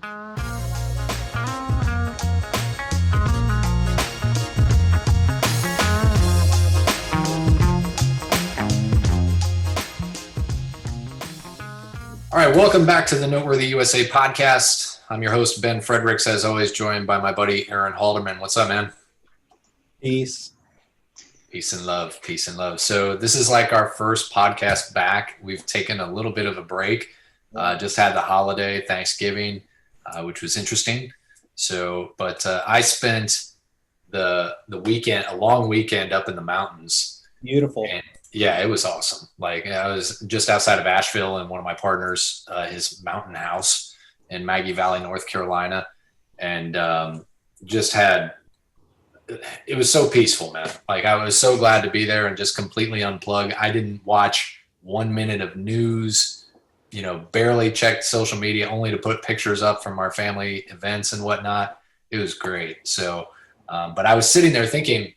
All right, welcome back to the Noteworthy USA podcast. I'm your host, Ben Fredericks, as always, joined by my buddy, Aaron Halderman. What's up, man? Peace. Peace and love. Peace and love. So this is like our first podcast back. We've taken a little bit of a break. Just had the holiday, Thanksgiving, which was interesting. So, but I spent the weekend, a long weekend up in the mountains. Beautiful. And yeah, it was awesome. Like I was just outside of Asheville in one of my partners, his mountain house in Maggie Valley, North Carolina. And just had, it was so peaceful, man. Like I was so glad to be there and just completely unplug. I didn't watch 1 minute of news, barely checked social media, only to put pictures up from our family events and whatnot. It was great. So, but I was sitting there thinking,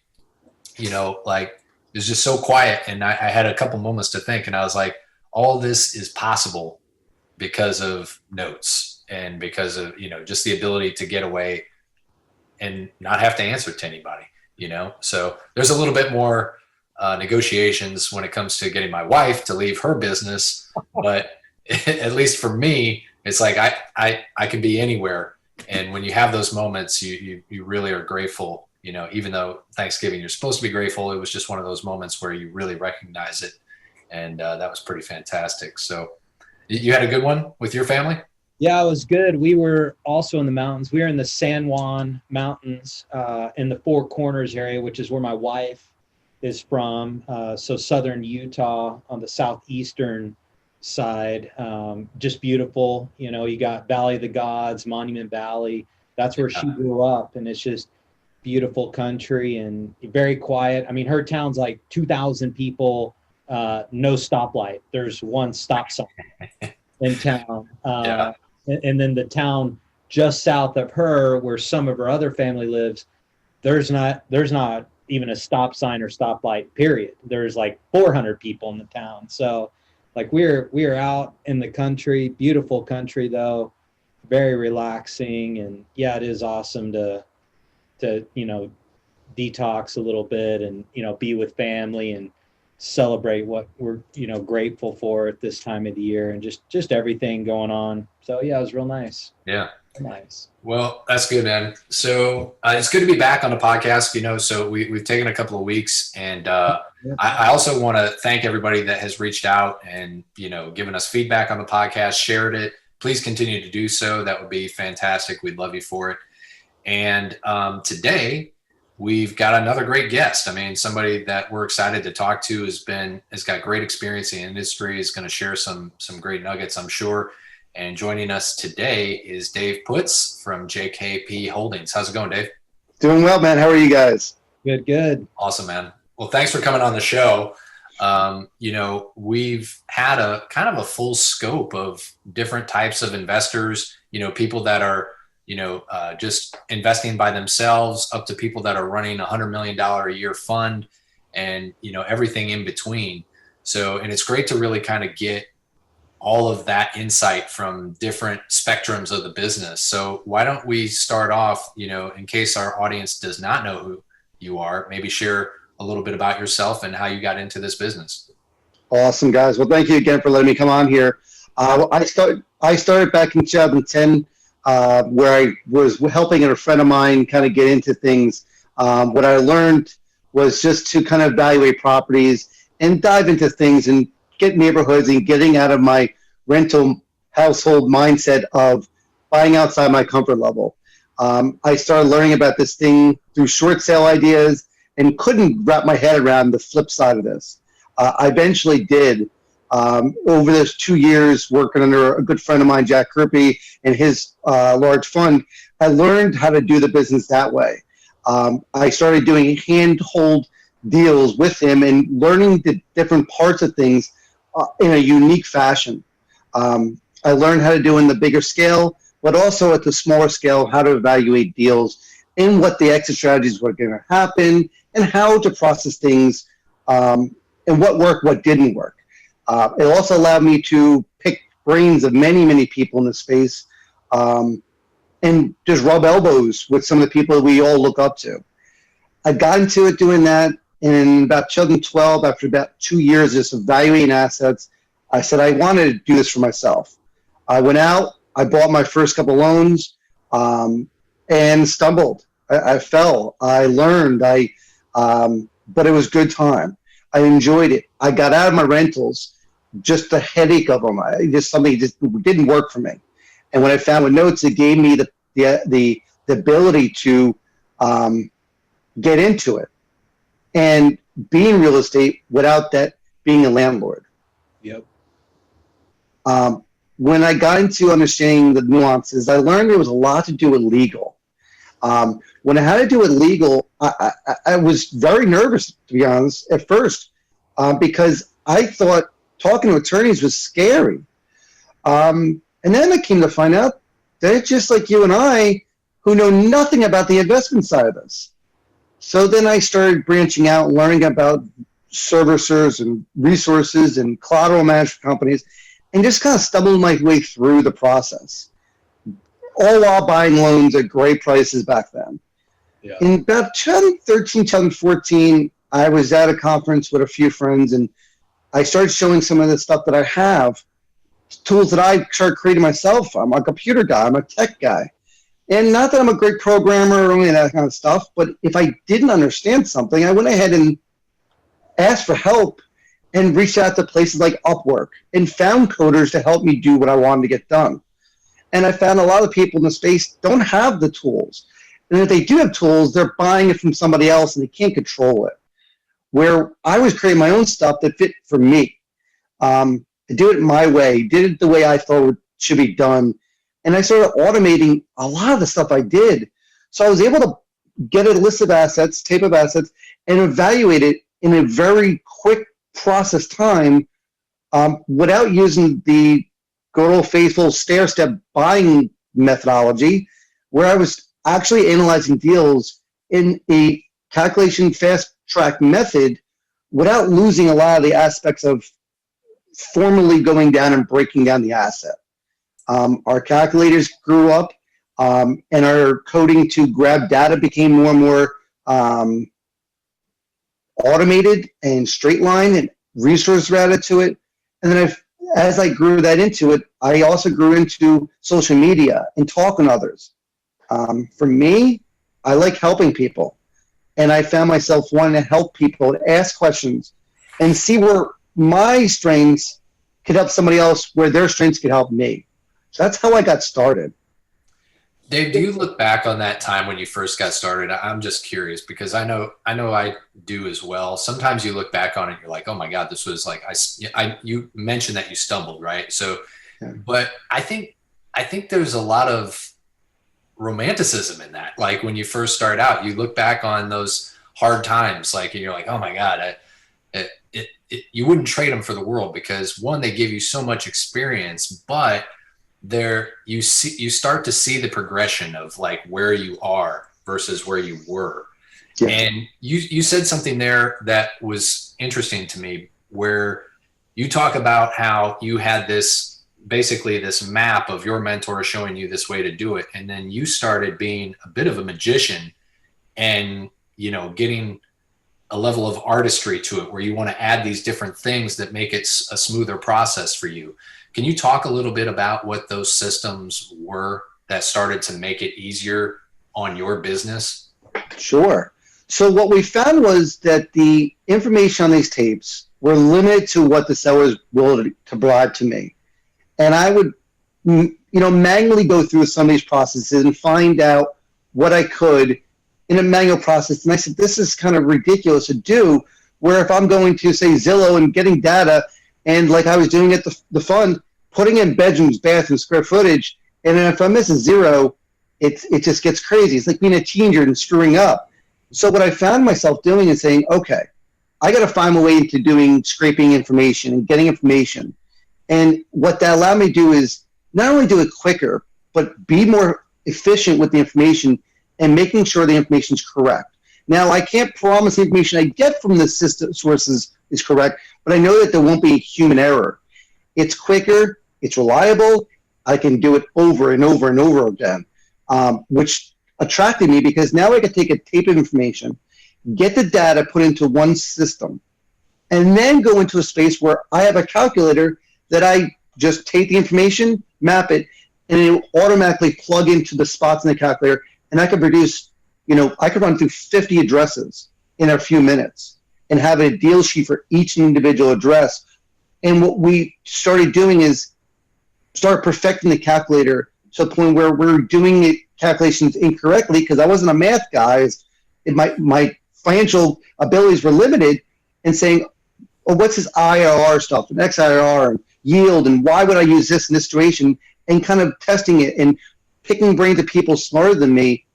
like, it was just so quiet, and I had a couple moments to think, and I was like, all this is possible because of notes and because of, just the ability to get away and not have to answer to anybody, So there's a little bit more negotiations when it comes to getting my wife to leave her business, but at least for me, it's like I can be anywhere, and when you have those moments, you really are grateful. Even though Thanksgiving, you're supposed to be grateful, it was just one of those moments where you really recognize it. And that was pretty fantastic. So you had a good one with your family? Yeah, it was good. We were also in the mountains. We were in the San Juan Mountains in the Four Corners area, which is where my wife is from. So southern Utah on the southeastern side. Just beautiful. You got Valley of the Gods, Monument Valley. That's where she grew up. And it's just beautiful country and very quiet. I mean, her town's like 2,000 people, no stoplight. There's one stop sign in town. And then the town just south of her, where some of her other family lives, there's not even a stop sign or stoplight, period. There's like 400 people in the town. So like we're out in the country, beautiful country though, very relaxing. And yeah, it is awesome to detox a little bit and, be with family and celebrate what we're, grateful for at this time of the year and just everything going on. So yeah, it was real nice. Yeah. Nice. Well, that's good, man. So it's good to be back on the podcast, so we've taken a couple of weeks and I also want to thank everybody that has reached out and, given us feedback on the podcast, shared it. Please continue to do so. That would be fantastic. We'd love you for it. And today we've got another great guest. I mean, somebody that we're excited to talk to has got great experience in the industry, is going to share some great nuggets, I'm sure. And joining us today is Dave Putz from JKP Holdings. How's it going, Dave? Doing well, man. How are you guys? Good. Awesome, man. Well, thanks for coming on the show. We've had a kind of a full scope of different types of investors, people that are just investing by themselves up to people that are running $100 million a year fund and, everything in between. So, and it's great to really kind of get all of that insight from different spectrums of the business. So why don't we start off, in case our audience does not know who you are, maybe share a little bit about yourself and how you got into this business. Awesome, guys. Well, thank you again for letting me come on here. I started back in 2010, where I was helping a friend of mine kind of get into things. What I learned was just to kind of evaluate properties and dive into things and get neighborhoods and getting out of my rental household mindset of buying outside my comfort level. I started learning about this thing through short sale ideas and couldn't wrap my head around the flip side of this. I eventually did. Over those 2 years working under a good friend of mine, Jack Kirby, and his large fund, I learned how to do the business that way. I started doing handhold deals with him and learning the different parts of things in a unique fashion. I learned how to do in the bigger scale, but also at the smaller scale, how to evaluate deals and what the exit strategies were going to happen and how to process things and what worked, what didn't work. It also allowed me to pick brains of many, many people in the space and just rub elbows with some of the people that we all look up to. I got into it doing that in about 2012. After about 2 years of just evaluating assets, I said I wanted to do this for myself. I went out, I bought my first couple loans, and stumbled. I fell. I learned. But it was good time. I enjoyed it. I got out of my rentals, just the headache of them. Something just didn't work for me. And when I found with notes, it gave me the ability to get into it and be in real estate without that being a landlord. Yep. When I got into understanding the nuances, I learned there was a lot to do with legal. When I had to do with legal, I was very nervous, to be honest, at first, because I thought talking to attorneys was scary. And then I came to find out that it's just like you and I who know nothing about the investment side of this. So then I started branching out and learning about servicers and resources and collateral management companies, and just kind of stumbled my way through the process, all while buying loans at great prices back then. Yeah. In about 2013, 2014, I was at a conference with a few friends, and I started showing some of the stuff that I have, tools that I started creating myself. I'm a computer guy. I'm a tech guy. And not that I'm a great programmer or any of that kind of stuff, but if I didn't understand something, I went ahead and asked for help and reached out to places like Upwork and found coders to help me do what I wanted to get done. And I found a lot of people in the space don't have the tools. And if they do have tools, they're buying it from somebody else and they can't control it. Where I was creating my own stuff that fit for me. To do it my way, did it the way I thought it should be done. And I started automating a lot of the stuff I did. So I was able to get a list of assets, tape of assets, and evaluate it in a very quick process time without using the good old faithful stair-step buying methodology, where I was actually analyzing deals in a calculation fast-track method without losing a lot of the aspects of formally going down and breaking down the asset. Our calculators grew up, and our coding to grab data became more and more automated and straight line, and resources were added to it. And then as I grew that into it, I also grew into social media and talking to others. For me, I like helping people. And I found myself wanting to help people, ask questions, and see where my strengths could help somebody else, where their strengths could help me. So that's how I got started. Dave, do you look back on that time when you first got started? I'm just curious because I know I do as well. Sometimes you look back on it, and you're like, oh my God, this was like, you mentioned that you stumbled, right? So, yeah. But I think there's a lot of romanticism in that. Like when you first start out, you look back on those hard times, like, and you're like, oh my God, you wouldn't trade them for the world because one, they give you so much experience, but you start to see the progression of like where you are versus where you were. Yeah. And you said something there that was interesting to me, where you talk about how you had basically this map of your mentor showing you this way to do it. And then you started being a bit of a magician and, getting a level of artistry to it where you want to add these different things that make it a smoother process for you. Can you talk a little bit about what those systems were that started to make it easier on your business? Sure. So what we found was that the information on these tapes were limited to what the seller was willing to provide to me. And I would, manually go through some of these processes and find out what I could in a manual process. And I said, this is kind of ridiculous to do, where if I'm going to, say, Zillow and getting data, and like I was doing at the fund, putting in bedrooms, bathrooms, square footage, and then if I miss a zero, it just gets crazy. It's like being a teenager and screwing up. So what I found myself doing is saying, okay, I got to find a way into doing scraping information and getting information. And what that allowed me to do is not only do it quicker, but be more efficient with the information and making sure the information is correct. Now, I can't promise the information I get from the system sources is correct, but I know that there won't be human error. It's quicker, it's reliable, I can do it over and over and over again. which attracted me because now I could take a tape of information, get the data put into one system, and then go into a space where I have a calculator that I just take the information, map it, and it will automatically plug into the spots in the calculator, and I can produce, I could run through 50 addresses in a few minutes and have a deal sheet for each individual address. And what we started doing is start perfecting the calculator to the point where we're doing it calculations incorrectly because I wasn't a math guy. My financial abilities were limited, and saying, oh, what's this IRR stuff and XIRR and yield, and why would I use this in this situation, and kind of testing it and picking brains of people smarter than me.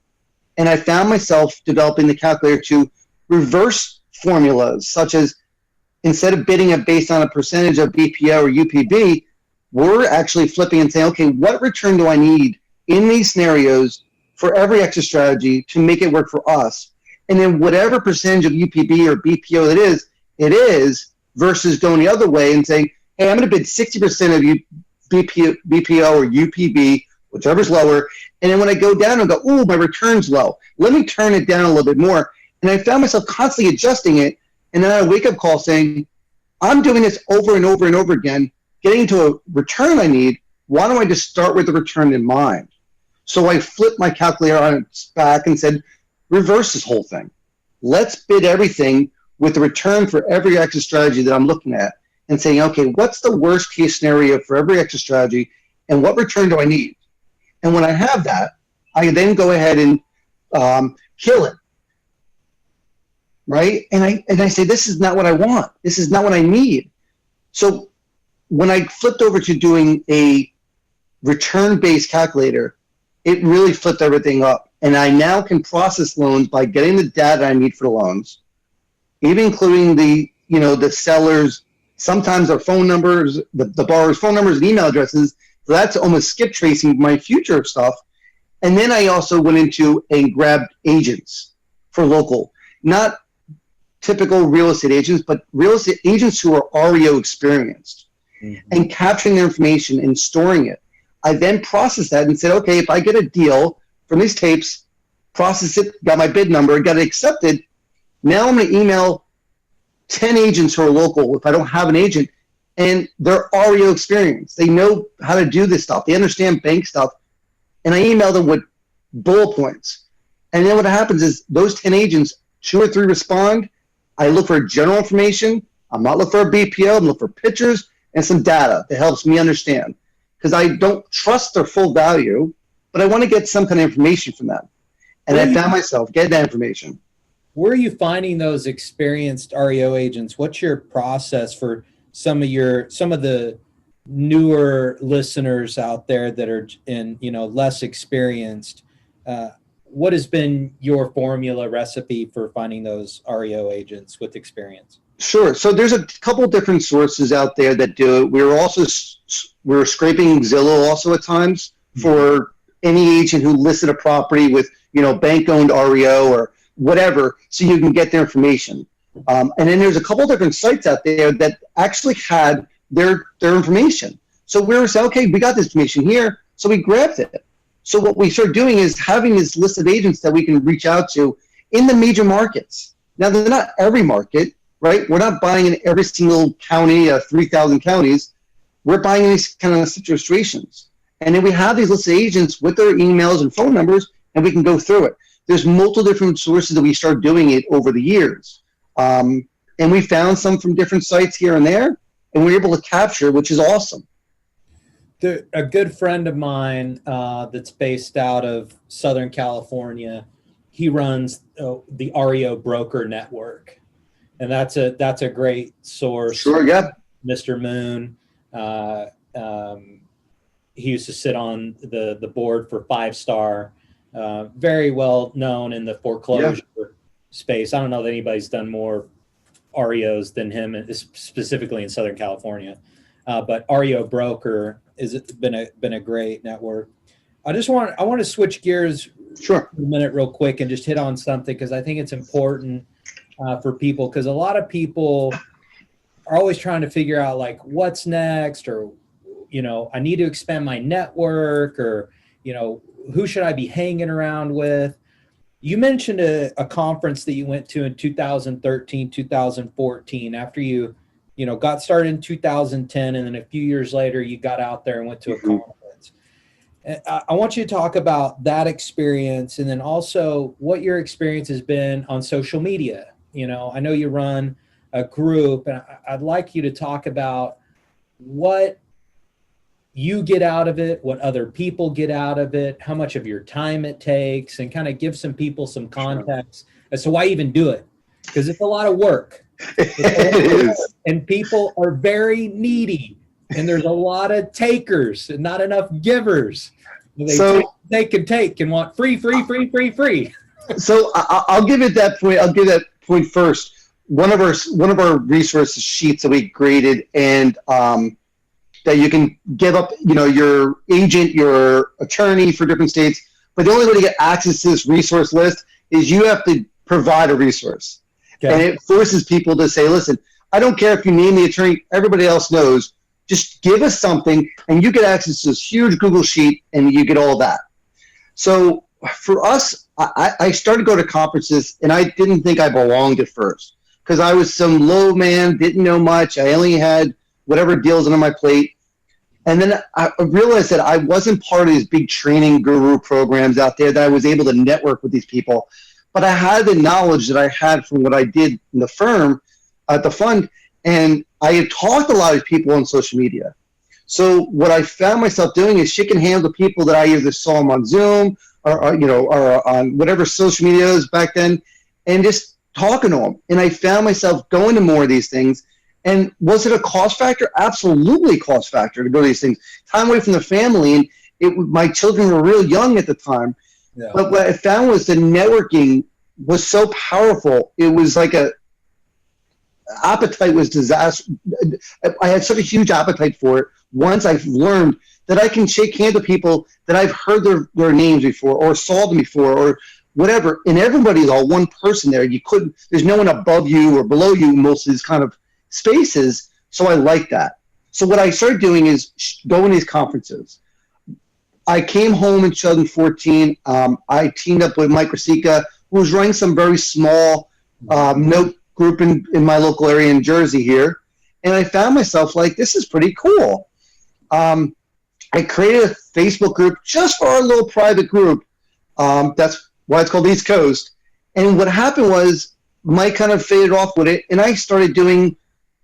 And I found myself developing the calculator to reverse formulas, such as instead of bidding it based on a percentage of BPO or UPB, we're actually flipping and saying, okay, what return do I need in these scenarios for every exit strategy to make it work for us? And then whatever percentage of UPB or BPO it is versus going the other way and saying, hey, I'm going to bid 60% of BPO or UPB, whichever's lower. And then when I go down and go, oh, my return's low, let me turn it down a little bit more. And I found myself constantly adjusting it. And then I wake up call saying, I'm doing this over and over and over again, getting to a return I need. Why don't I just start with the return in mind? So I flipped my calculator on its back and said, reverse this whole thing. Let's bid everything with the return for every exit strategy that I'm looking at, and saying, okay, what's the worst case scenario for every exit strategy, and what return do I need? And when I have that, I then go ahead and kill it, right? And I say, this is not what I want. This is not what I need. So when I flipped over to doing a return-based calculator, it really flipped everything up. And I now can process loans by getting the data I need for the loans, even including the sellers, sometimes their phone numbers, the borrower's phone numbers and email addresses. So that's almost skip tracing my future stuff. And then I also went into and grabbed agents for local, not typical real estate agents, but real estate agents who are REO experienced, and capturing their information and storing it. I then processed that and said, okay, if I get a deal from these tapes, process it, got my bid number, got it accepted. Now I'm going to email 10 agents who are local if I don't have an agent, and they're REO experienced. They know how to do this stuff. They understand bank stuff. And I email them with bullet points. And then what happens is those 10 agents, 2 or 3 respond. I look for general information. I'm not looking for a BPO. I'm looking for pictures and some data that helps me understand. Because I don't trust their full value, but I want to get some kind of information from them. And I found myself getting that information. Where are you finding those experienced REO agents? What's your process for some of the newer listeners out there that are less experienced? What has been your formula recipe for finding those REO agents with experience? Sure. So there's a couple of different sources out there that do it. We're scraping Zillow also at times for any agent who listed a property with bank-owned REO or whatever, so you can get their information. And then there's a couple of different sites out there that actually had their information. So we were saying, okay, we got this information here, so we grabbed it. So what we started doing is having this list of agents that we can reach out to in the major markets. Now, they're not every market, right? We're not buying in every single county, 3,000 counties. We're buying in these kind of situations. And then we have these list of agents with their emails and phone numbers, and we can go through it. There's multiple different sources that we started doing it over the years. And we found some from different sites here and there, and we were able to capture, which is awesome. A good friend of mine that's based out of Southern California, he runs the REO Broker Network. And that's a great source. Sure, yeah. Mr. Moon. He used to sit on the board for 5 Star. Very well known in the foreclosure space. I don't know that anybody's done more REOs than him, specifically in Southern California. But REO Broker has been a great network. I want to switch gears for a minute real quick and just hit on something, because I think it's important for people, because a lot of people are always trying to figure out like what's next, or I need to expand my network, or who should I be hanging around with? You mentioned a conference that you went to in 2013, 2014, after you got started in 2010, and then a few years later, you got out there and went to a conference. And I want you to talk about that experience, and then also what your experience has been on social media. I know you run a group, and I'd like you to talk about what you get out of it, what other people get out of it, how much of your time it takes, and kind of give some people some context as to why you even do it. Because it's a lot of work. And people are very needy, and there's a lot of takers and not enough givers. They can take and want free. So I'll give it that point. I'll give that point first. One of our resource sheets that we graded, and that you can give up, your agent, your attorney for different states. But the only way to get access to this resource list is you have to provide a resource. Okay. And it forces people to say, listen, I don't care if you name the attorney, everybody else knows. Just give us something, and you get access to this huge Google sheet, and you get all that. So for us, I started to go to conferences, and I didn't think I belonged at first because I was some low man, didn't know much. I only had whatever deals on my plate. And then I realized that I wasn't part of these big training guru programs out there, that I was able to network with these people. But I had the knowledge that I had from what I did in the firm, at the fund, and I had talked to a lot of people on social media. So what I found myself doing is shaking hands with people that I either saw them on Zoom or on whatever social media is back then, and just talking to them. And I found myself going to more of these things. And was it a cost factor? Absolutely cost factor to go to these things. Time away from the family, and my children were real young at the time. Yeah. But what I found was the networking was so powerful. It was like appetite was disaster. I had such a huge appetite for it. Once I've learned that I can shake hands with people that I've heard their names before or saw them before or whatever. And everybody's all one person there. There's no one above you or below you in most of these kind of spaces. So I like that. So what I started doing is going to these conferences. I came home in 2014. I teamed up with Mike Rosica, who was running some very small note group in my local area in Jersey here. And I found myself like, this is pretty cool. I created a Facebook group just for our little private group. That's why it's called East Coast. And what happened was Mike kind of faded off with it, and I started doing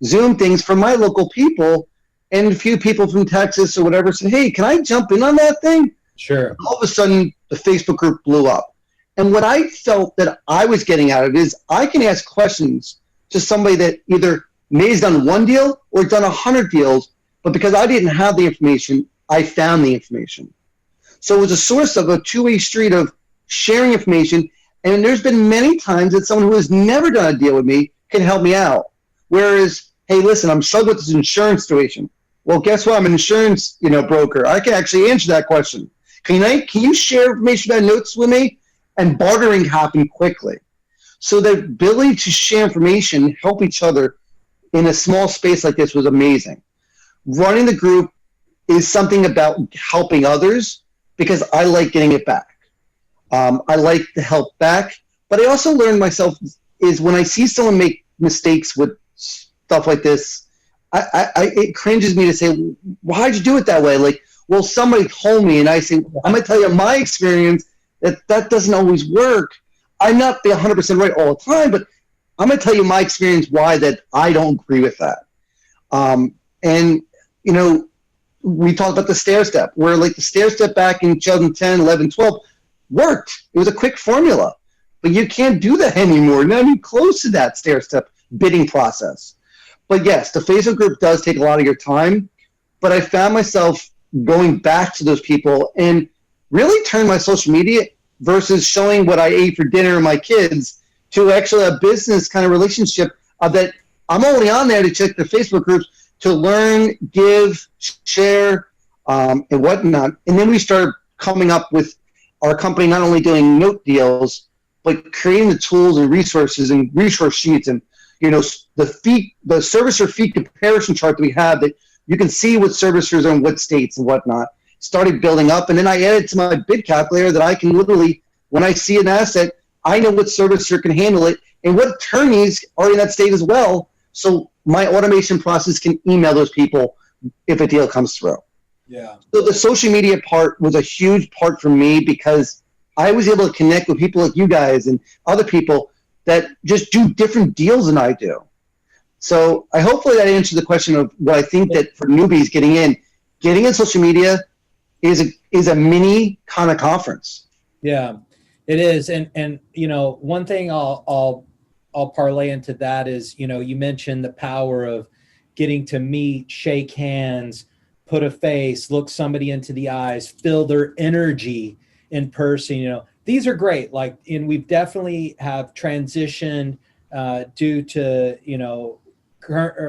Zoom things for my local people, and a few people from Texas or whatever said, hey, can I jump in on that thing? Sure. All of a sudden, the Facebook group blew up. And what I felt that I was getting out of it is I can ask questions to somebody that either may have done one deal or done 100 deals, but because I didn't have the information, I found the information. So it was a source of a two-way street of sharing information, and there's been many times that someone who has never done a deal with me can help me out. Whereas, hey, listen, I'm struggling with this insurance situation. Well, guess what? I'm an insurance, broker. I can actually answer that question. Can you share information about notes with me? And bartering happened quickly. So the ability to share information, help each other in a small space like this was amazing. Running the group is something about helping others because I like getting it back. I like to help back, but I also learned myself is when I see someone make mistakes with stuff like this, it cringes me to say, why'd you do it that way? Like, well, somebody told me, and I say, I'm going to tell you my experience that doesn't always work. I'm not the 100% right all the time, but I'm going to tell you my experience why that I don't agree with that. And, we talked about the stair step, where like the stair step back in 2010, 11, 12 worked. It was a quick formula, but you can't do that anymore. Not even close to that stair step bidding process. But yes, the Facebook group does take a lot of your time, but I found myself going back to those people and really turn my social media versus showing what I ate for dinner and my kids to actually a business kind of relationship that I'm only on there to check the Facebook groups to learn, give, share, and whatnot. And then we started coming up with our company not only doing note deals, but creating the tools and resources and resource sheets and the servicer fee comparison chart that we have that you can see what servicers are in what states and whatnot. started building up. And then I added to my bid calculator that I can literally, when I see an asset, I know what servicer can handle it and what attorneys are in that state as well. So my automation process can email those people if a deal comes through. Yeah. So the social media part was a huge part for me because I was able to connect with people like you guys and other people that just do different deals than I do. So I hopefully that answers the question of what I think that for newbies getting in social media is a mini kind of conference. Yeah, it is. And you know, one thing I'll parlay into that is, you know, you mentioned the power of getting to meet, shake hands, put a face, look somebody into the eyes, feel their energy in person. You know, these are great. Like, and we've definitely have transitioned due to, you know,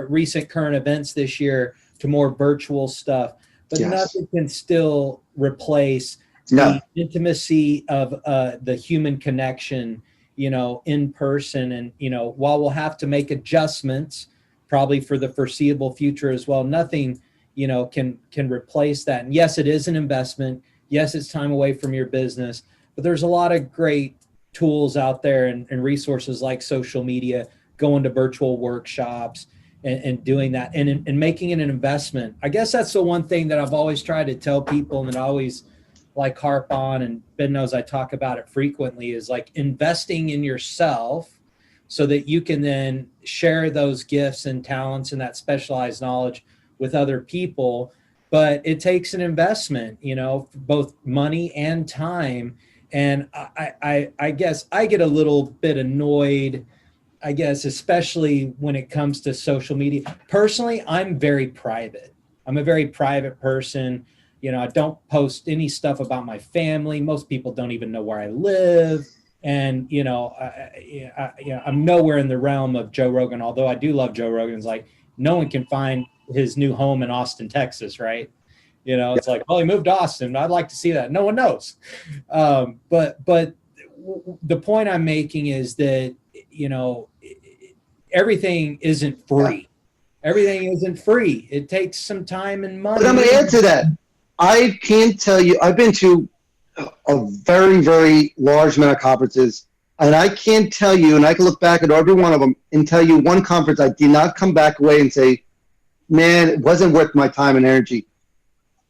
recent current events this year to more virtual stuff, but Yes. nothing can still replace No. the intimacy of the human connection, you know, in person. And, you know, while we'll have to make adjustments probably for the foreseeable future as well, nothing, you know, can replace that. And yes, it is an investment. Yes, it's time away from your business, but there's a lot of great tools out there and resources like social media, going to virtual workshops and doing that and making it an investment. I guess that's the one thing that I've always tried to tell people and that I always like harp on, and Ben knows I talk about it frequently, is like investing in yourself so that you can then share those gifts and talents and that specialized knowledge with other people. But it takes an investment, you know, both money and time. And I guess I get a little bit annoyed, I guess, especially when it comes to social media. Personally, I'm very private. I'm a very private person. You know, I don't post any stuff about my family. Most people don't even know where I live. And, you know, I'm nowhere in the realm of Joe Rogan, although I do love Joe Rogan. It's like no one can find his new home in Austin, Texas, right? You know, it's like, well, he moved to Austin. I'd like to see that. No one knows. But the point I'm making is that, you know, everything isn't free. Everything isn't free. It takes some time and money. But I'm going to add to that. I can't tell you, I've been to a very, very large amount of conferences, and I can't tell you, and I can look back at every one of them and tell you one conference I did not come back away and say, man, it wasn't worth my time and energy.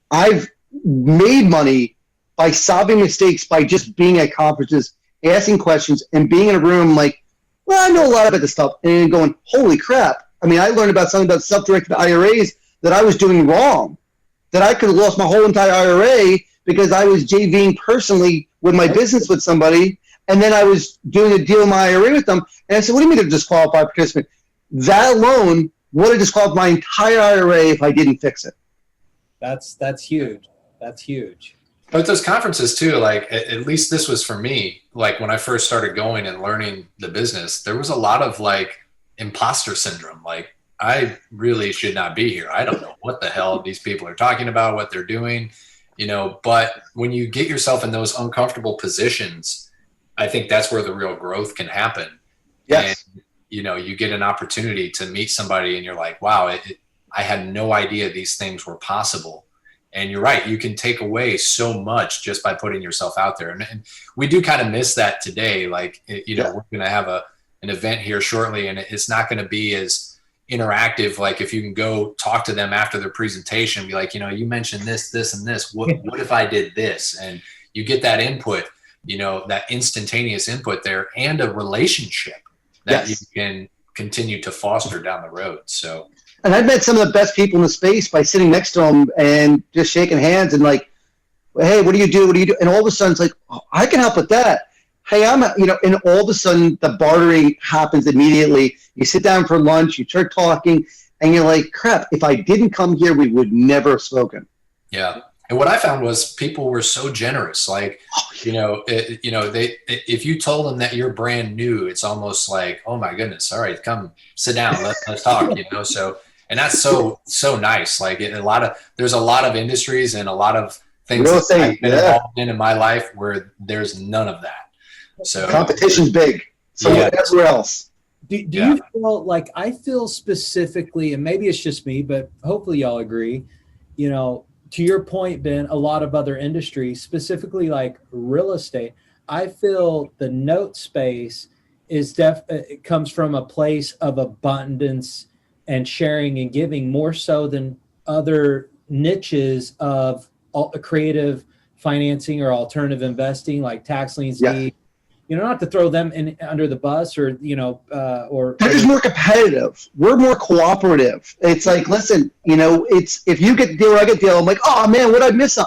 I've made money by solving mistakes by just being at conferences, asking questions, and being in a room like, well, I know a lot about this stuff, and going, holy crap. I mean, I learned about something about self-directed IRAs that I was doing wrong, that I could have lost my whole entire IRA because I was JVing personally with my business with somebody, and then I was doing a deal in my IRA with them, and I said, what do you mean they're disqualified participant? That alone would have disqualified my entire IRA if I didn't fix it. That's huge. That's huge. But those conferences too, like at least this was for me, like when I first started going and learning the business, there was a lot of like imposter syndrome. Like, I really should not be here. I don't know what the hell these people are talking about, what they're doing, you know, but when you get yourself in those uncomfortable positions, I think that's where the real growth can happen. Yes. And, you know, you get an opportunity to meet somebody and you're like, wow, I had no idea these things were possible. And you're right. You can take away so much just by putting yourself out there. And we do kind of miss that today. Like, you know, we're going to have an event here shortly, and it's not going to be as interactive. Like if you can go talk to them after their presentation and be like, you know, you mentioned this, this, and this, what if I did this? And you get that input, you know, that instantaneous input there, and a relationship that you can continue to foster down the road. So, and I've met some of the best people in the space by sitting next to them and just shaking hands and like, hey, what do you do? What do you do? And all of a sudden it's like, oh, I can help with that. Hey, you know, and all of a sudden the bartering happens immediately. You sit down for lunch, you start talking, and you're like, crap, if I didn't come here, we would never have spoken. Yeah. And what I found was people were so generous. Like, you know, if you told them that you're brand new, it's almost like, oh my goodness, all right, come sit down, let's talk, you know? So, and that's so nice. Like there's a lot of industries and a lot of things that I've been involved in my life where there's none of that. So competition's big. So everywhere else. Do you feel like, I feel specifically, and maybe it's just me, but hopefully y'all agree, you know, to your point, Ben, a lot of other industries, specifically like real estate, I feel the note space is it comes from a place of abundance and sharing and giving more so than other niches of creative financing or alternative investing, like tax liens, Yeah. not to throw them in under the bus or, or they're just more competitive. We're more cooperative. It's like, listen, it's if you get the deal or I get the deal, I'm like, oh man, what I miss?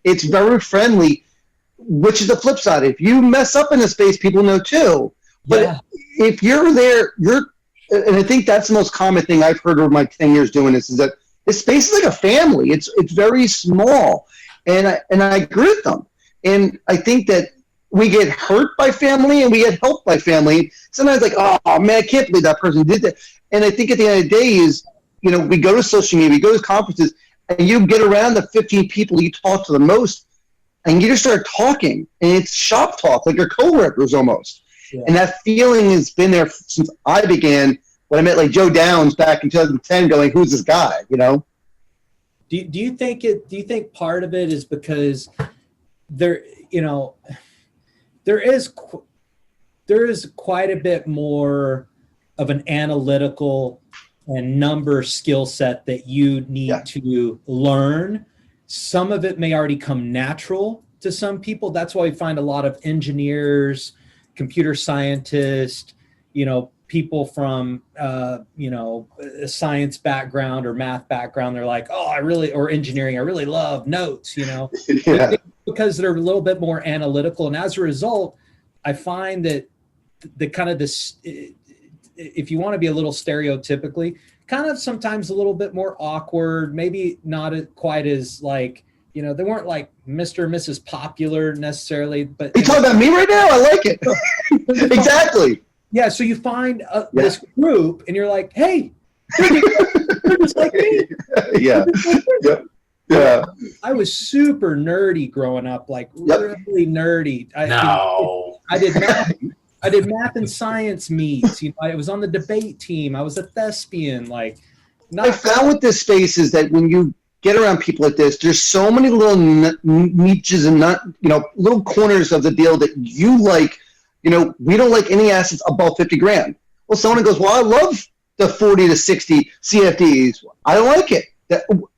It's very friendly, which is the flip side. If you mess up in the space, people know too. But if you're there, and I think that's the most common thing I've heard over my 10 years doing this, is that this space is like a family. It's very small, and I agree with them. And I think that we get hurt by family and we get helped by family. Sometimes like, oh man, I can't believe that person did that. And I think at the end of the day is, we go to social media, we go to conferences, and you get around the 15 people you talk to the most, and you just start talking, and it's shop talk, like your coworkers almost. Yeah. And that feeling has been there since I began, when I met like Joe Downs back in 2010, going, who's this guy, Do you think part of it is because there is quite a bit more of an analytical and number skill set that you need to learn. Some of it may already come natural to some people. That's why we find a lot of engineers, computer scientists, people from, a science background or math background. They're like, or engineering, I really love notes, because they're a little bit more analytical. And as a result, I find that if you want to be a little stereotypically, kind of sometimes a little bit more awkward, maybe not quite as like, they weren't like Mr. and Mrs. Popular necessarily, but. You talking about me right now? I like it. Exactly. Yeah. So you find this group and you're like, hey, they're just like me. Yeah. Yeah. I was super nerdy growing up, like really nerdy. I did math and science meets. I was on the debate team. I was a thespian. I found with this space is that when you get around people like this, there's so many little niches and little corners of the deal that you like. We don't like any assets above 50 grand. Well, someone goes, well, I love the 40 to 60 CFDs. I don't like it.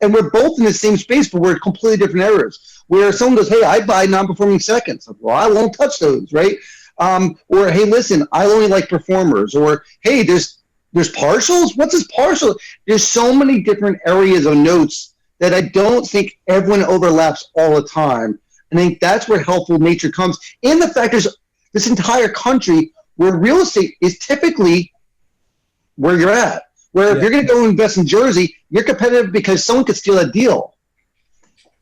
And we're both in the same space, but we're completely different areas. Where someone goes, hey, I buy non-performing seconds. Well, I won't touch those, right? Or, hey, listen, I only like performers. Or, hey, there's partials? What's this partial? There's so many different areas of notes that I don't think everyone overlaps all the time. And I think that's where helpful nature comes. And the fact there's this entire country where real estate is typically where you're at. Where if you're going to go invest in Jersey, you're competitive because someone could steal that deal.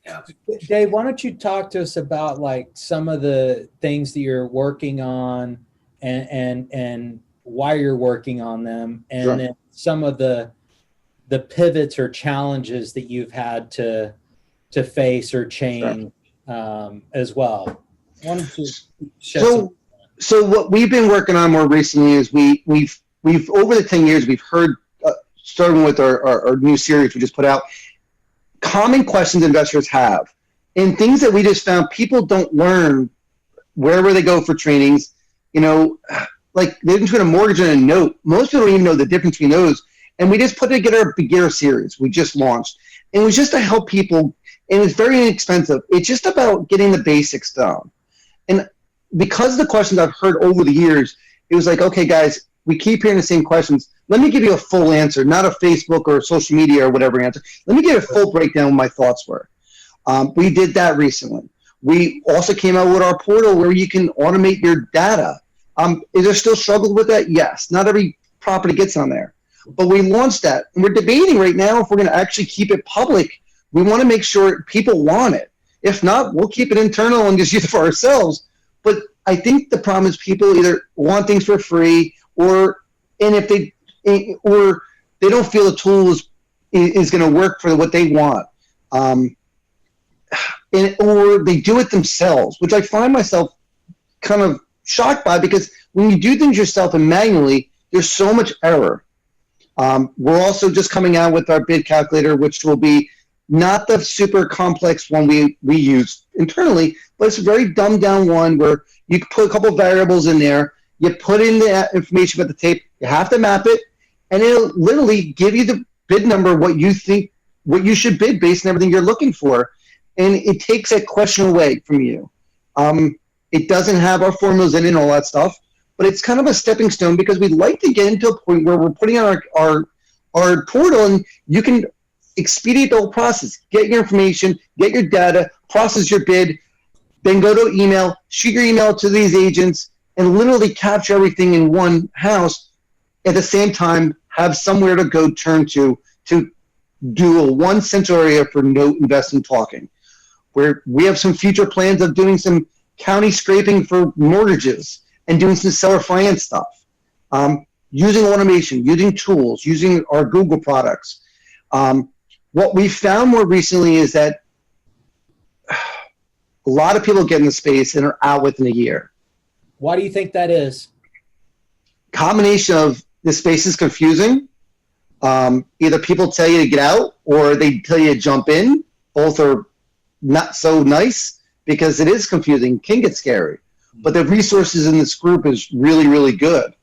Yeah. Dave, why don't you talk to us about some of the things that you're working on and why you're working on them, and then some of the pivots or challenges that you've had to face or change as well. Why don't you so what we've been working on more recently is we've over the 10 years we've heard, starting with our new series we just put out, common questions investors have, and things that we just found people don't learn wherever they go for trainings. Like the difference between a mortgage and a note. Most people don't even know the difference between those. And we just put together a beginner series we just launched. And it was just to help people, and it's very inexpensive. It's just about getting the basics down. And because of the questions I've heard over the years, it was like, okay, guys, we keep hearing the same questions. Let me give you a full answer, not a Facebook or social media or whatever answer. Let me give a full breakdown of what my thoughts were. We did that recently. We also came out with our portal where you can automate your data. Is there still struggle with that? Yes. Not every property gets on there. But we launched that. And we're debating right now if we're going to actually keep it public. We want to make sure people want it. If not, we'll keep it internal and just use it for ourselves. But I think the problem is people either want things for free or if they don't feel the tool is going to work for what they want. Or they do it themselves, which I find myself kind of shocked by, because when you do things yourself and manually, there's so much error. We're also just coming out with our bid calculator, which will be not the super complex one we use internally, but it's a very dumbed down one where you can put a couple of variables in there, you put in the information about the tape, you have to map it, and it'll literally give you the bid number, what you think, what you should bid based on everything you're looking for. And it takes that question away from you. It doesn't have our formulas in it and all that stuff, but it's kind of a stepping stone because we'd like to get into a point where we're putting on our portal and you can expedite the whole process. Get your information, get your data, process your bid, then go to email, shoot your email to these agents, and literally capture everything in one house. At the same time, have somewhere to go turn to do a one central area for note investing talking. Where we have some future plans of doing some county scraping for mortgages and doing some seller finance stuff. Using automation, using tools, using our Google products. What we found more recently is that a lot of people get in the space and are out within a year. Why do you think that is? Combination of the space is confusing. Either people tell you to get out or they tell you to jump in. Both are not so nice because it is confusing, can get scary. But the resources in this group is really, really good.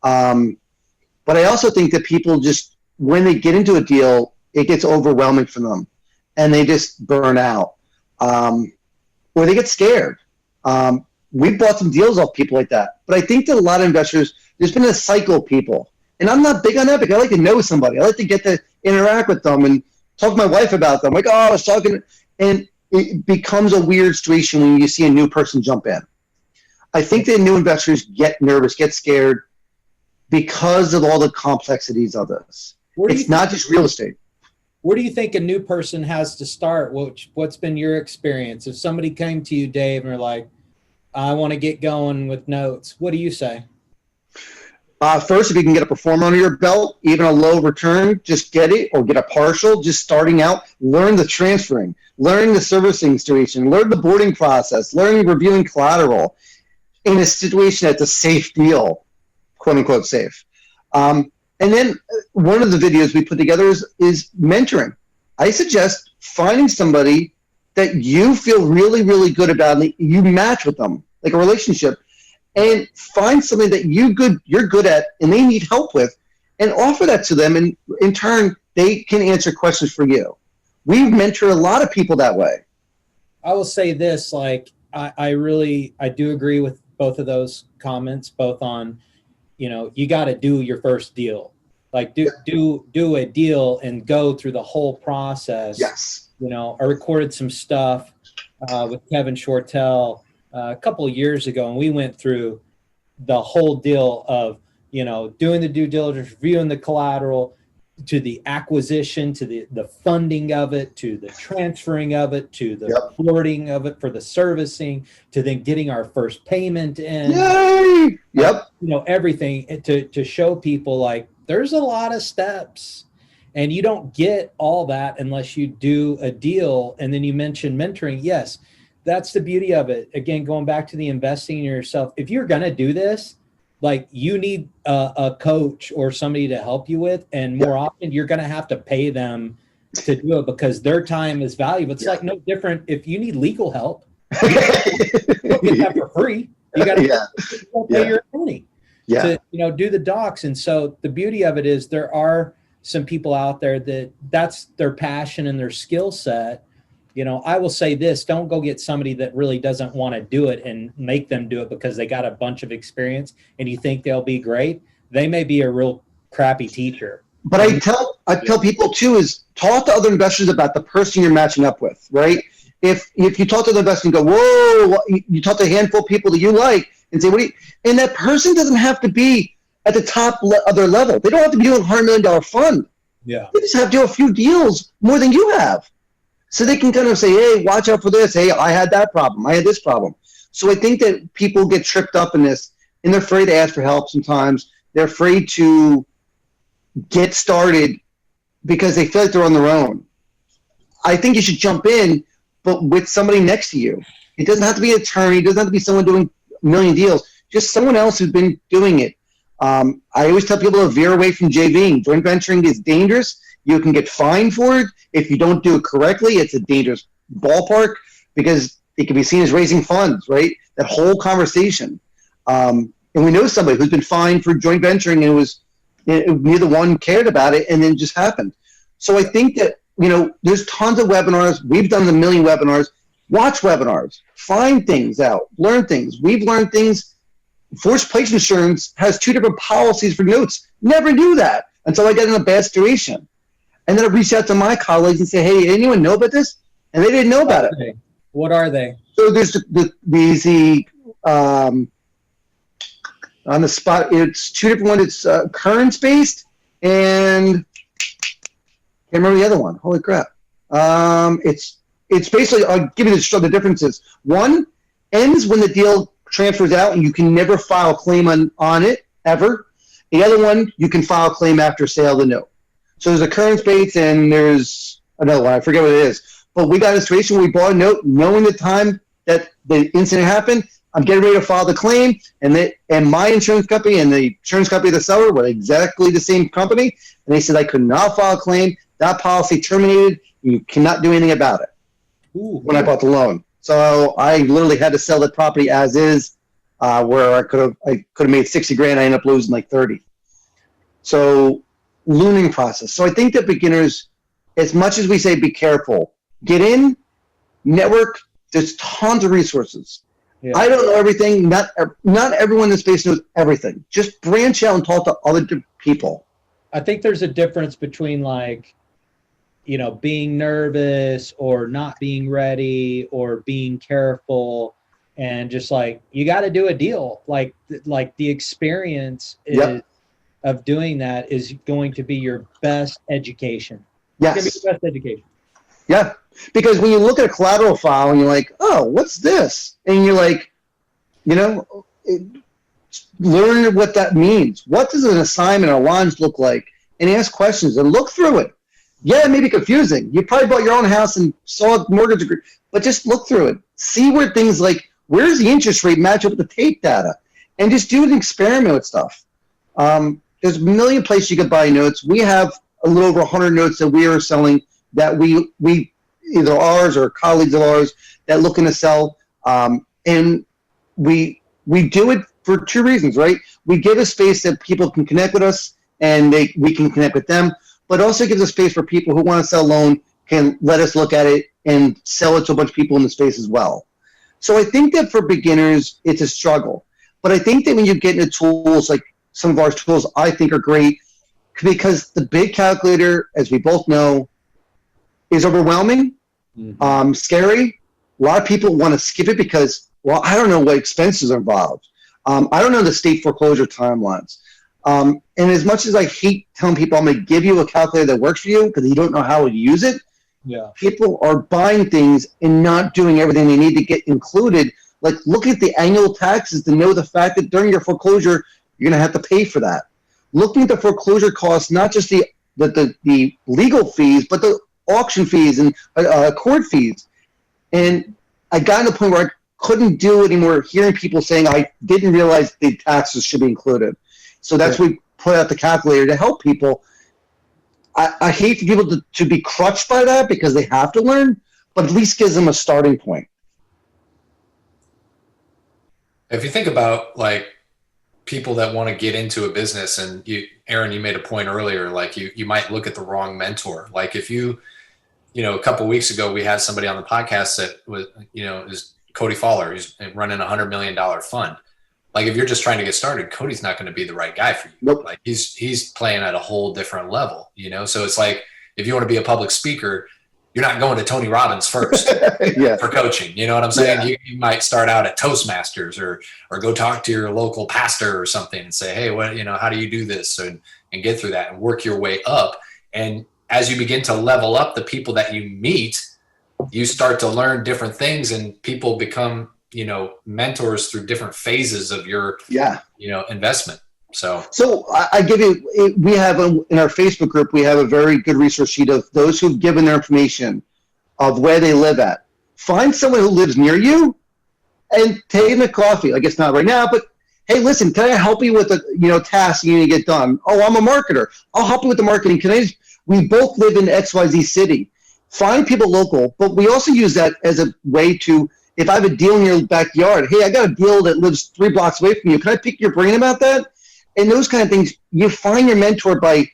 But I also think that people just, when they get into a deal, it gets overwhelming for them and they just burn out. Or they get scared. We've bought some deals off people like that. But I think that a lot of investors, there's been a cycle of people. And I'm not big on that because I like to know somebody. I like to get to interact with them and talk to my wife about them. Like, oh, I was talking. And it becomes a weird situation when you see a new person jump in. I think that new investors get nervous, get scared because of all the complexities of this. It's not just real estate. Where do you think a new person has to start? What's been your experience? If somebody came to you, Dave, and they're like, I want to get going with notes, what do you say? First, if you can get a performer under your belt, even a low return, just get it, or get a partial, just starting out, learn the transferring, learn the servicing situation, learn the boarding process, learn reviewing collateral in a situation that's a safe deal, quote unquote safe. And then one of the videos we put together is mentoring. I suggest finding somebody that you feel really, really good about, and you match with them, like a relationship, and find something that you're good at and they need help with, and offer that to them, and in turn they can answer questions for you. We mentor a lot of people that way. I will say this, like I do agree with both of those comments, both on, you got to do your first deal. Like do a deal and go through the whole process. Yes. I recorded some stuff with Kevin Shortell a couple of years ago, and we went through the whole deal of, doing the due diligence, reviewing the collateral, to the acquisition, to the funding of it, to the transferring of it, to the boarding of it for the servicing, to then getting our first payment in. Yay! Yep. Everything to show people like there's a lot of steps. And you don't get all that unless you do a deal. And then you mentioned mentoring. Yes, that's the beauty of it. Again, going back to the investing in yourself. If you're going to do this, like you need a coach or somebody to help you with. And more often you're going to have to pay them to do it because their time is valuable. It's like no different if you need legal help. You don't get that for free. You got to pay your attorney to do the docs. And so the beauty of it is there are some people out there that's their passion and their skill set. I will say this, don't go get somebody that really doesn't want to do it and make them do it because they got a bunch of experience and you think they'll be great. They may be a real crappy teacher. But I tell people too is talk to other investors about the person you're matching up with, right? If you talk to the investor and go, whoa, you talk to a handful of people that you like and say, and that person doesn't have to be at the top of their level. They don't have to be doing a $100 million fund. Yeah. They just have to do a few deals more than you have. So they can kind of say, hey, watch out for this. Hey, I had that problem. I had this problem. So I think that people get tripped up in this, and they're afraid to ask for help sometimes. They're afraid to get started because they feel like they're on their own. I think you should jump in, but with somebody next to you. It doesn't have to be an attorney. It doesn't have to be someone doing a million deals. Just someone else who's been doing it. I always tell people to veer away from JVing. Joint venturing is dangerous. You can get fined for it. If you don't do it correctly, it's a dangerous ballpark because it can be seen as raising funds, right? That whole conversation. And we know somebody who's been fined for joint venturing and neither one cared about it and then it just happened. So I think that, there's tons of webinars. We've done a million webinars. Watch webinars. Find things out. Learn things. We've learned things. Forced place insurance has 2 different policies for notes. Never knew that until I got in a bad situation. And then I reached out to my colleagues and said, hey, anyone know about this? And they didn't know about it. What are they? So there's on the spot, it's 2 different ones. It's occurrence-based and can't remember the other one. Holy crap. It's basically, I'll give you the differences. One ends when the deal transfers out and you can never file a claim on it, ever. The other one, you can file a claim after sale of the note. So there's occurrence-based and there's another one. I forget what it is. But we got a situation where we bought a note knowing the time that the incident happened. I'm getting ready to file the claim, and my insurance company and the insurance company of the seller were exactly the same company, and they said I could not file a claim. That policy terminated. You cannot do anything about it. Ooh. When I bought the loan. So I literally had to sell the property as is, where I could have made 60 grand. I ended up losing like 30. So learning process. So I think that beginners, as much as we say be careful, get in, network. There's tons of resources. Yeah. I don't know everything. Not everyone in the space knows everything. Just branch out and talk to other people. I think there's a difference between being nervous or not being ready or being careful and just you got to do a deal. Like the experience of doing that is going to be your best education. Yes. It's going to be your best education. Yeah. Because when you look at a collateral file and you're like, oh, what's this? And you're like, learn what that means. What does an assignment or lines look like? And ask questions and look through it. Yeah, it may be confusing. You probably bought your own house and saw a mortgage agreement, but just look through it. See where things where's the interest rate match up with the tape data? And just do an experiment with stuff. There's a million places you could buy notes. We have a little over 100 notes that we are selling that we either ours or colleagues of ours that looking to sell. And we do it for 2 reasons, right? We give a space that people can connect with us and we can connect with them, but also gives a space for people who want to sell a loan can let us look at it and sell it to a bunch of people in the space as well. So I think that for beginners, it's a struggle. But I think that when you get into tools like some of our tools, I think are great because the big calculator, as we both know, is overwhelming, scary. A lot of people want to skip it because, I don't know what expenses are involved. I don't know the state foreclosure timelines. And as much as I hate telling people I'm going to give you a calculator that works for you because you don't know how to use it, people are buying things and not doing everything they need to get included. Look at the annual taxes to know the fact that during your foreclosure, you're going to have to pay for that. Looking at the foreclosure costs, not just the legal fees, but the auction fees and court fees. And I got to the point where I couldn't do it anymore hearing people saying I didn't realize the taxes should be included. So that's why we put out the calculator to help people. I hate for people to be crushed by that because they have to learn, but at least gives them a starting point. If you think about people that want to get into a business, and Aaron, you made a point earlier, you might look at the wrong mentor. If you, a couple of weeks ago, we had somebody on the podcast that was, is Cody Fowler. He's running a $100 million fund. If you're just trying to get started, Cody's not going to be the right guy for you. Nope. He's playing at a whole different level, So it's if you want to be a public speaker, you're not going to Tony Robbins first for coaching. You know what I'm saying? Yeah. You might start out at Toastmasters or go talk to your local pastor or something and say, hey, how do you do this? And get through that and work your way up. And as you begin to level up the people that you meet, you start to learn different things and people become, mentors through different phases of your, investment. So I give you, we have in our Facebook group, we have a very good resource sheet of those who've given their information of where they live at. Find someone who lives near you and take them a coffee. I guess not right now, but hey, listen, can I help you with a task you need to get done? Oh, I'm a marketer. I'll help you with the marketing. We both live in XYZ city. Find people local, but we also use that as a way to, if I have a deal in your backyard, hey, I got a deal that lives 3 blocks away from you. Can I pick your brain about that? And those kind of things, you find your mentor by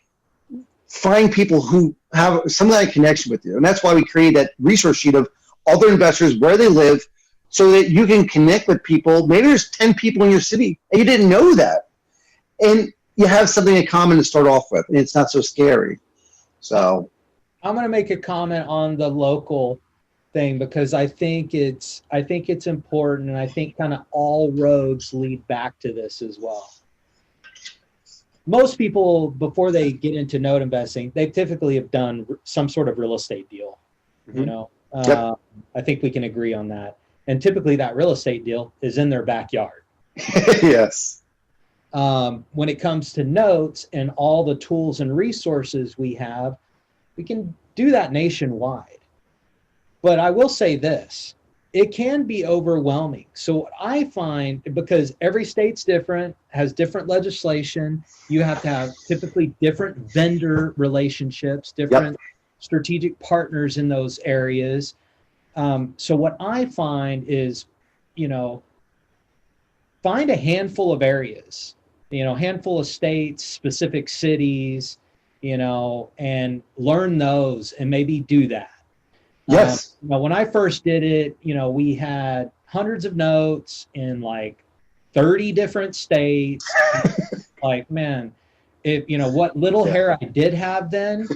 finding people who have some kind of connection with you. And that's why we created that resource sheet of other investors, where they live, so that you can connect with people. Maybe there's 10 people in your city and you didn't know that. And you have something in common to start off with, and it's not so scary. So I'm going to make a comment on the local thing, because I think it's important, and I think kind of all roads lead back to this as well. Most people, before they get into note investing, they typically have done some sort of real estate deal. You know, Yep. I think we can agree on that. And typically that real estate deal is in their backyard. Yes. When it comes to notes and all the tools and resources we have, we can do that nationwide. But I will say this, it can be overwhelming. So what I find, because every state's different, has different legislation, you have to have typically different vendor relationships, different strategic partners in those areas. So what I find is, find a handful of areas, handful of states, specific cities, and learn those and maybe do that. Yes. When I first did it, we had hundreds of notes in like 30 different states. Like, man, what little hair I did have then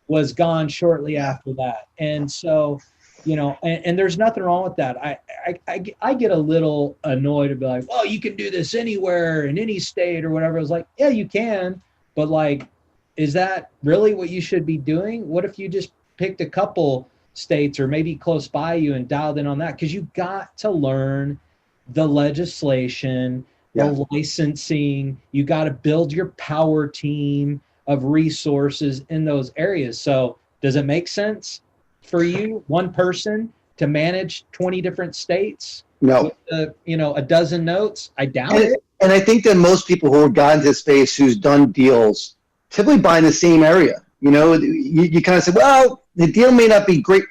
was gone shortly after that. And so, and there's nothing wrong with that. I get a little annoyed to be like, oh, you can do this anywhere in any state or whatever. I was like, yeah, you can. But like, is that really what you should be doing? What if you just picked a couple states or maybe close by you and dialed in on that? Because you got to learn the legislation, the licensing. You got to build your power team of resources in those areas. So does it make sense for you, one person, to manage 20 different states? No. With a dozen notes? I doubt it. And I think that most people who have gotten to this space, who's done deals, typically buy in the same area. You kind of say, well, the deal may not be great.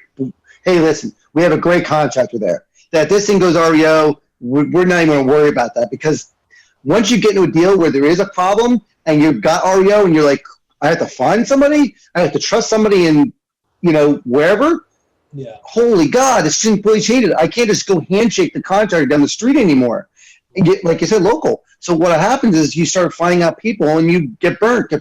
Hey, listen, we have a great contractor there. That this thing goes REO, we're not even going to worry about that, because once you get into a deal where there is a problem and you've got REO and you're like, I have to find somebody, I have to trust somebody in, wherever. Yeah. Holy God, this shouldn't really change it. I can't just go handshake the contractor down the street anymore. And get, like you said, local. So what happens is you start finding out people and you get burnt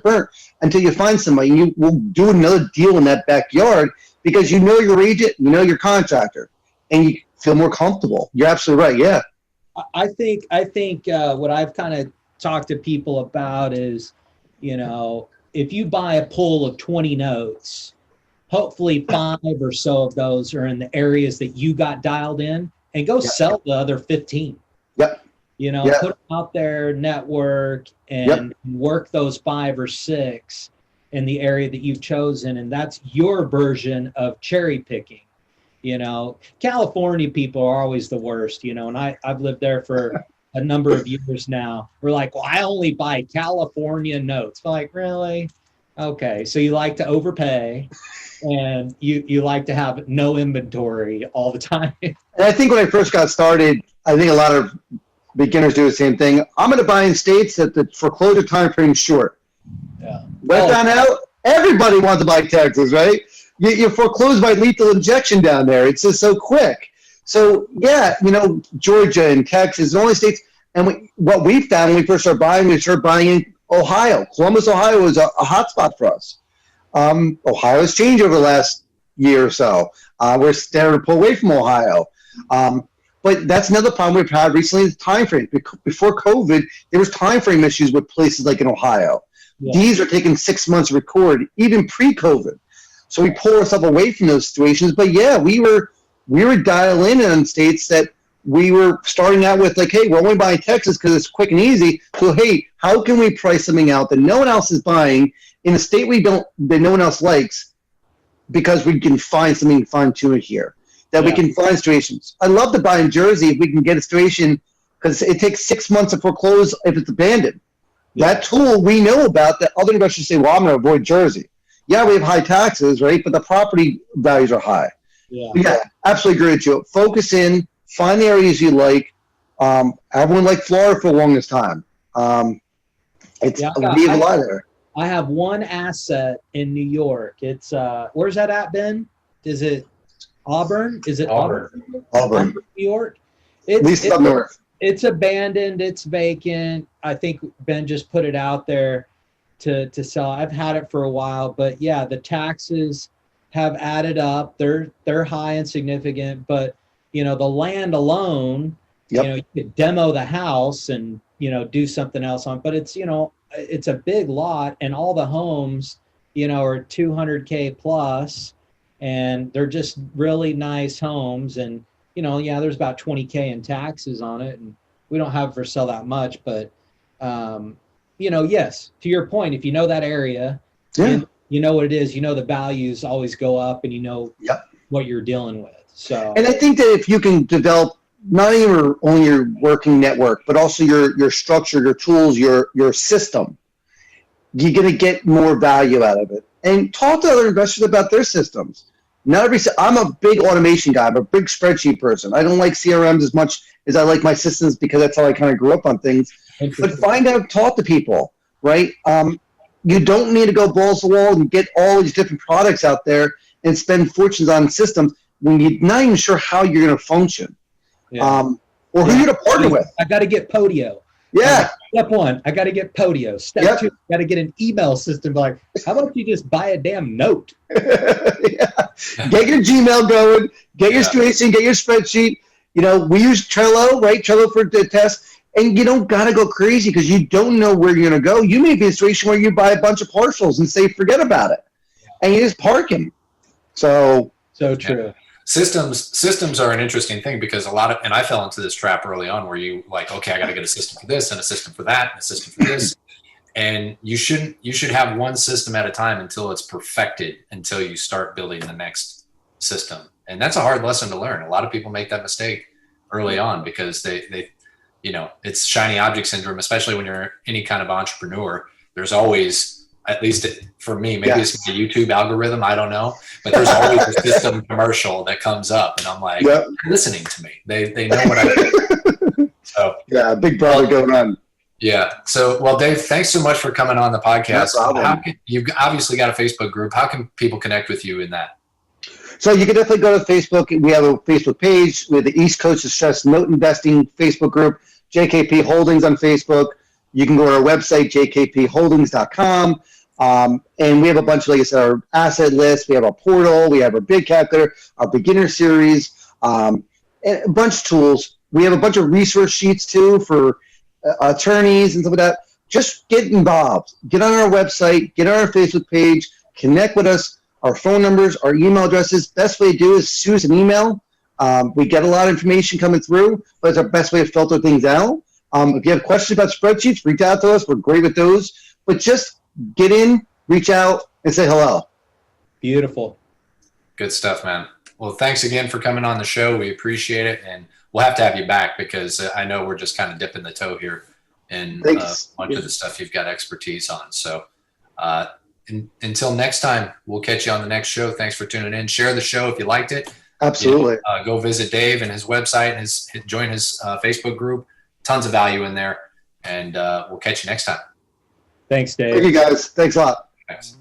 until you find somebody. And you will do another deal in that backyard because you know your agent, you know your contractor, and you feel more comfortable. You're absolutely right. Yeah. I think what I've kind of talked to people about is, if you buy a pool of 20 notes, hopefully 5 or so of those are in the areas that you got dialed in, and go sell the other 15. Yep. Put them out there, network, and work those 5 or 6 in the area that you've chosen. And that's your version of cherry picking. California people are always the worst, and I've lived there for a number of years now. We're like, well, I only buy California notes. Like, really? Okay. So you like to overpay, and you like to have no inventory all the time. And I think when I first got started, I think a lot of beginners do the same thing. I'm going to buy in states that the foreclosure time frame is short. Yeah. Right down out, everybody wants to buy Texas, right? You foreclose by lethal injection down there. It's just so quick. So, Georgia and Texas and all these states. And what we found when we first started buying in Ohio. Columbus, Ohio was a hot spot for us. Ohio has changed over the last year or so. We're starting to pull away from Ohio. But that's another problem we've had recently, the time frame. Before COVID, there was time frame issues with places like in Ohio. Yeah. These are taking 6 months to record, even pre-COVID. So we pull ourselves away from those situations. But yeah, we were dialing in on states that we were starting out with, like, hey, we're only buying Texas because it's quick and easy. So hey, how can we price something out that no one else is buying in a state that no one else likes, because we can find something fine-tuned here, that we can find situations. I love to buy in Jersey if we can get a situation, because it takes 6 months to foreclose if it's abandoned. Yeah. That tool we know about, that other investors say, well, I'm going to avoid Jersey. yeah, we have high taxes, right? But the property values are high. Yeah. Yeah, absolutely agree with you. Focus in, find the areas you like. Everyone liked Florida for the longest time. We have a lot there. I have one asset in New York. It's where's that at, Ben? Is it Auburn? Is it Auburn? Auburn, New York. At least up north. It's abandoned. It's vacant. I think Ben just put it out there to sell. I've had it for a while, but yeah, the taxes have added up. They're high and significant, but the land alone, you could demo the house and do something else on. But it's it's a big lot, and all the homes are 200K plus, and they're just really nice homes. And there's about 20K in taxes on it, and we don't have it for sale that much. But yes, to your point, if you know that area, you know what it is. The values always go up, and what you're dealing with. So, and I think that if you can develop not even only your working network, but also your structure, your tools, your system, you're going to get more value out of it. And talk to other investors about their systems. I'm a big automation guy. I'm a big spreadsheet person. I don't like CRMs as much as I like my systems because that's how I kind of grew up on things. But find out, talk to people, right? You don't need to go balls to the wall and get all these different products out there and spend fortunes on systems when you're not even sure how you're going to function. Yeah. Or who you're to partner with. I got to get Podio. Yeah. Step 1, I got to get Podio. Step 2, I got to get an email system. Like, how about you just buy a damn note? Get your Gmail going. Get your situation. Get your spreadsheet. We use Trello, right? Trello for the test. And you don't got to go crazy because you don't know where you're going to go. You may be in a situation where you buy a bunch of partials and say, forget about it. And you just park them. So true. Yeah. Systems are an interesting thing because and I fell into this trap early on where you okay, I got to get a system for this and a system for that and a system for this. And you should have one system at a time until it's perfected, until you start building the next system. And that's a hard lesson to learn. A lot of people make that mistake early on because they it's shiny object syndrome, especially when you're any kind of entrepreneur. There's always, at least for me, maybe it's my YouTube algorithm, I don't know, but there's always a system commercial that comes up, and I'm like, they're listening to me. They know what I do. So big brother going on. Yeah. So, well, Dave, thanks so much for coming on the podcast. No problem. You've obviously got a Facebook group. How can people connect with you in that? So you can definitely go to Facebook. We have a Facebook page with the East Coast Distress Note Investing Facebook group, JKP Holdings on Facebook. You can go to our website, jkpholdings.com. And we have a bunch of, like I said, our asset list. We have our portal. We have our big calculator, our beginner series, and a bunch of tools. We have a bunch of resource sheets, too, for attorneys and stuff like that. Just get involved. Get on our website. Get on our Facebook page. Connect with us. Our phone numbers, our email addresses. Best way to do is shoot us an email. We get a lot of information coming through, but it's our best way to filter things out. If you have questions about spreadsheets, reach out to us. We're great with those. But just get in, reach out, and say hello. Beautiful. Good stuff, man. Well, thanks again for coming on the show. We appreciate it. And we'll have to have you back because I know we're just kind of dipping the toe here in a bunch of the stuff you've got expertise on. So until next time, we'll catch you on the next show. Thanks for tuning in. Share the show if you liked it. Absolutely. Go visit Dave and his website and join his Facebook group. Tons of value in there. And we'll catch you next time. Thanks, Dave. Thank you, guys. Thanks a lot. Thanks.